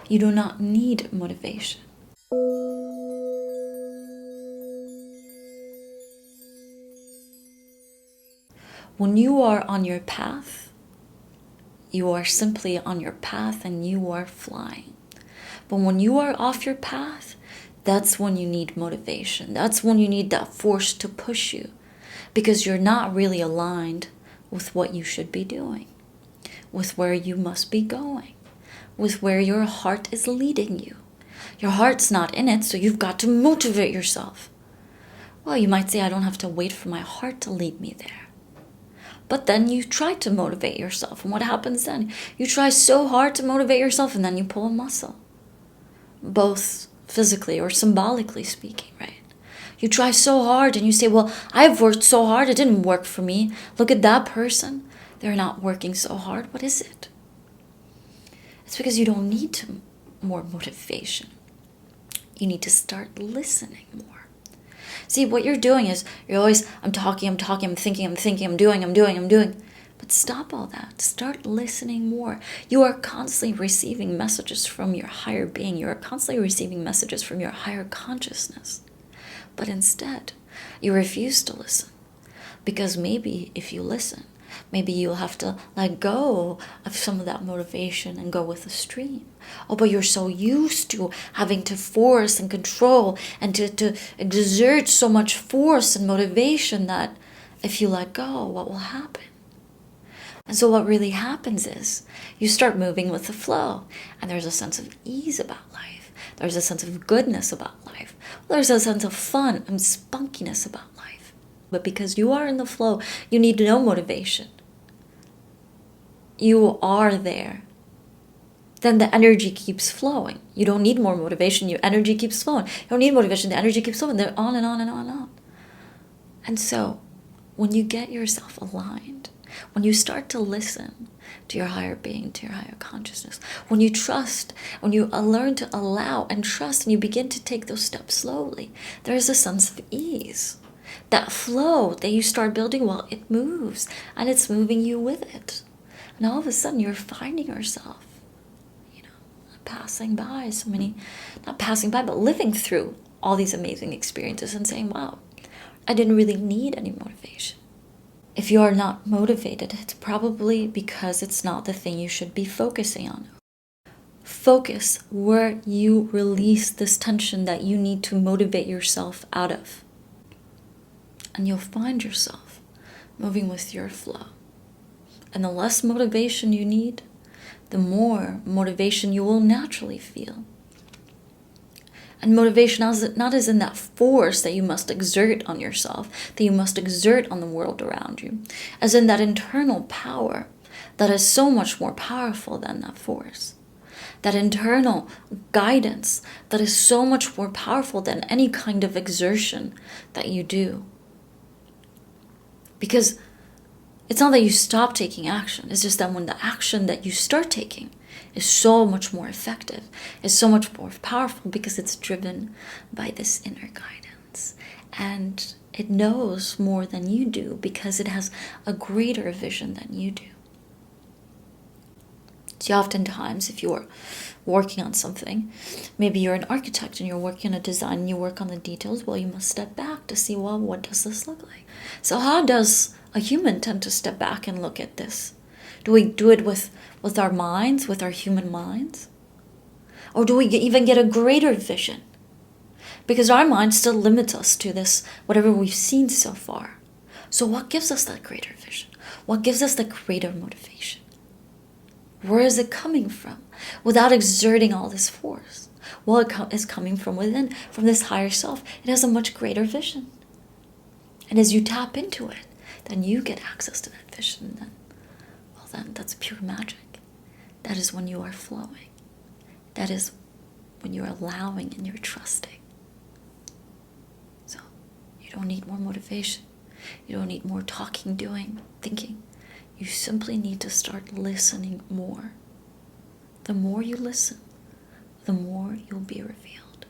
You do not need motivation. When you are on your path, you are simply on your path and you are flying. But when you are off your path, that's when you need motivation. That's when you need that force to push you, because you're not really aligned with what you should be doing, with where you must be going, with where your heart is leading you. Your heart's not in it, so you've got to motivate yourself. Well, you might say, I don't have to wait for my heart to lead me there. But then you try to motivate yourself. And what happens then? You try so hard to motivate yourself and then you pull a muscle. Both physically or symbolically speaking, right? You try so hard and you say, well, I've worked so hard. It didn't work for me. Look at that person. They're not working so hard. What is it? It's because you don't need more motivation. You need to start listening more. See, what you're doing is you're always, I'm talking, I'm thinking, I'm doing. But stop all that. Start listening more. You are constantly receiving messages from your higher being. You are constantly receiving messages from your higher consciousness. But instead, you refuse to listen. Because maybe if you listen, maybe you'll have to let go of some of that motivation and go with the stream. Oh, but you're so used to having to force and control and to exert so much force and motivation that if you let go, what will happen? And so what really happens is you start moving with the flow, and there's a sense of ease about life. There's a sense of goodness about life. There's a sense of fun and spunkiness about life. But because you are in the flow, you need no motivation. You are there. Then the energy keeps flowing. You don't need more motivation. Your energy keeps flowing. You don't need motivation. The energy keeps flowing. They're on and on and on and on. And so when you get yourself aligned, when you start to listen to your higher being, to your higher consciousness, when you trust, when you learn to allow and trust, and you begin to take those steps slowly, there is a sense of ease. That flow that you start building, well, it moves, and it's moving you with it. And all of a sudden, you're finding yourself, passing by so many, not passing by, but living through all these amazing experiences and saying, wow, I didn't really need any motivation. If you are not motivated, it's probably because it's not the thing you should be focusing on. Focus where you release this tension that you need to motivate yourself out of. And you'll find yourself moving with your flow. And the less motivation you need, the more motivation you will naturally feel. And motivation not as in that force that you must exert on yourself, that you must exert on the world around you, as in that internal power that is so much more powerful than that force. That internal guidance that is so much more powerful than any kind of exertion that you do. Because it's not that you stop taking action. It's just that when the action that you start taking is so much more effective, is so much more powerful, because it's driven by this inner guidance. And it knows more than you do because it has a greater vision than you do. So oftentimes, if you're working on something, maybe you're an architect and you're working on a design and you work on the details, well, you must step back to see, well, what does this look like? So how does a human tend to step back and look at this? Do we do it with our minds, with our human minds? Or do we even get a greater vision? Because our mind still limits us to this, whatever we've seen so far. So what gives us that greater vision? What gives us the greater motivation? Where is it coming from without exerting all this force? Well, it is coming from within, from this higher self. It has a much greater vision. And as you tap into it, then you get access to that vision. Then that's pure magic. That is when you are flowing. That is when you're allowing and you're trusting. So you don't need more motivation. You don't need more talking, doing, thinking. You simply need to start listening more. The more you listen, the more you'll be revealed.